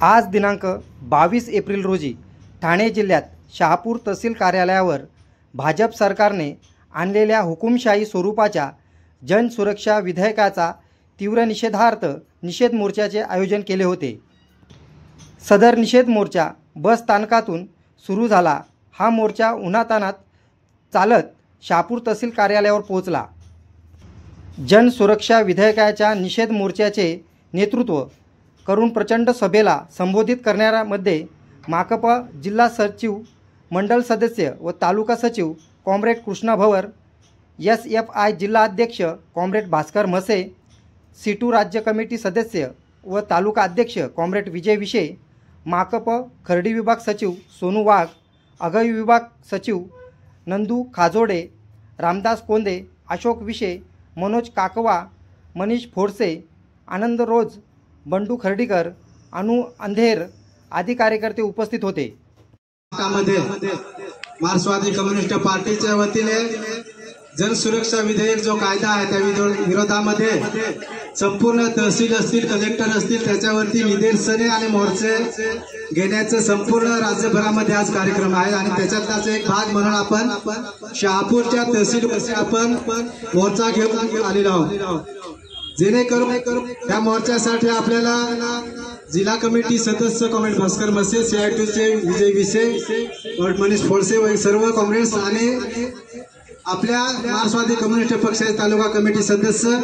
आज दिनांक 22 एप्रिल रोजी ठाणे जिल्ह्यात शहापूर तहसील कार्यालयावर भाजप सरकारने आणलेल्या हुकुमशाही स्वरूपाच्या जनसुरक्षा विधेयकाचा तीव्र निषेधार्थ निषेध मोर्चाचे आयोजन केले होते। सदर निषेध मोर्चा बस स्थानकातून सुरू झाला। हा मोर्चा उन्हातान्हात चालत शहापूर तहसील कार्यालयावर पोहोचला। जनसुरक्षा विधेयकाच्या निषेध मोर्चाचे नेतृत्व करून प्रचंड सभेला संबोधित करणाऱ्यामध्ये माकपा जिल्हा सचिव, मंडल सदस्य व तालुका सचिव कॉम्रेड कृष्णा भवर, SFI जिल्हा अध्यक्ष कॉम्रेड भास्कर म्हसे, C2 राज्य कमिटी सदस्य व तालुका अध्यक्ष कॉम्रेड विजय विशे, माकपा खर्डी विभाग सचिव सोनू वाघ, अगय विभाग सचिव नंदू खाजोडे, रामदास कोंदे, अशोक विशे, मनोज काकवा, मनीष फोडसे, आनंद रोज, बंडू खर्डीकर, अनु अंधेर आदी कार्यकर्ते उपस्थित होते। मार्क्सवादी कम्युनिस्ट पार्टीच्या वतीने जनसुरक्षा विधेयक जो कायदा आहे त्या विरोधामध्ये संपूर्ण तहसील असतील, कलेक्टर असतील, त्याच्यावरती निदर्शने आणि मोर्चे घेण्याचे संपूर्ण राज्यभरामध्ये आज कार्यक्रम आहे आणि त्याच्यातलाच एक भाग म्हणून आपण शहापूरच्या तहसीलमध्ये आपण मोर्चा घेऊन आलेलो आहोत। जेणेकरून त्या मोर्चासाठी आपल्याला जिल्हा कमिटी सदस्य कॉम्रेड भास्कर म्हसे, CITचे विजय विशे, मनीष फोडसे व सर्व काँग्रेस आणि आपल्या मार्क्सवादी कम्युनिस्ट पक्षाचे तालुका कमिटी सदस्य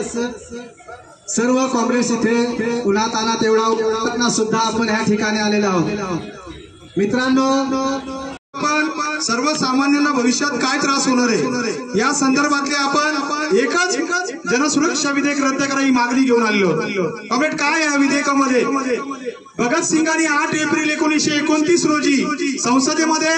सर्व काँग्रेस इथे उन्हातान्हात एवढा सुद्धा आपण ह्या ठिकाणी आलेलो आहोत। मित्रांनो, पण सर्वसामान्यांना भविष्यात काय त्रास होणार आहे या संदर्भातले आपण एकच जनसुरक्षा विधेयक रद्द करा ही मागणी घेऊन आलेलो। कॉम्रेड काय या विधेयकामध्ये भगतसिंगांनी 8 एप्रिल 1929 रोजी संसदेमध्ये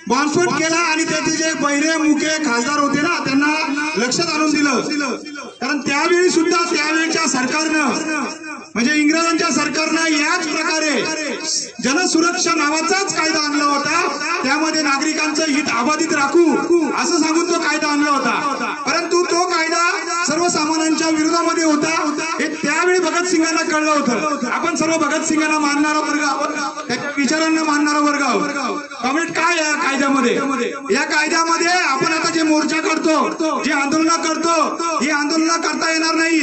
बॉम्बस्फोट केला आणि त्याचे जे बहिरे मुके खासदार होते ना त्यांना लक्षात आणून दिलं। कारण त्यावेळी सुद्धा त्यावेळच्या सरकारनं म्हणजे इंग्रजांच्या सरकारनं याच प्रकारे जनसुरक्षा नावाचाच कायदा आणला होता। त्यामध्ये नागरिकांचं हित अबाधित राखू असं सांगून तो कायदा आणला होता, परंतु तो कायदा सर्वसामान्यांच्या विरोधामध्ये होता हे त्यावेळी भगतसिंगांना कळलं होतं। आपण सर्व भगतसिंगांना मानणारा वर्ग आहोत, त्याच्या विचारांना मानणारा वर्ग आहोत। कॉम्रेड काय या कायद्यामध्ये या कायद्यामध्ये आपण आता जे मोर्चा करतो, जे आंदोलन करतो, ही आंदोलन करता येणार नाही।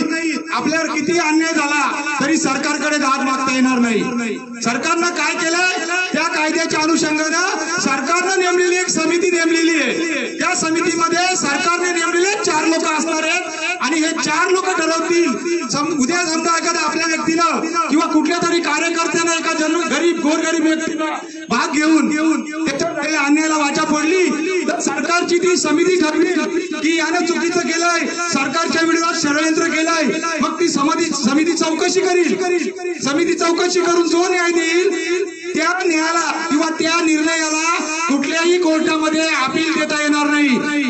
आपल्यावर किती अन्याय झाला तरी सरकारकडे दाद मागता येणार नाही। सरकारनं काय केलंय त्या कायद्याच्या अनुषंगानं सरकारनं नेमलेली एक समिती नेमलेली आहे। त्या समितीमध्ये सरकारने नेमलेले 4 लोक असणार आहेत आणि हे 4 लोक ठरवतील उद्या समजा एखाद्या आपल्या व्यक्तीनं किंवा कुठल्या तरी कार्यकर्त्यानं एका गरीब गोरगरीब व्यक्तीनं भाग घेऊन त्याच्या अन्यायाला वाचा फोडली तर सरकारची ती समिती ठरवी की यानं चुकीचं केलंय, सरकारच्या विरोधात षडयंत्र केलंय, मग ती समिती चौकशी करील। समिती चौकशी करून जो न्याय देईल त्या न्यायाला किंवा त्या निर्णयाला कुठल्याही कोर्टामध्ये अपील देता येणार नाही।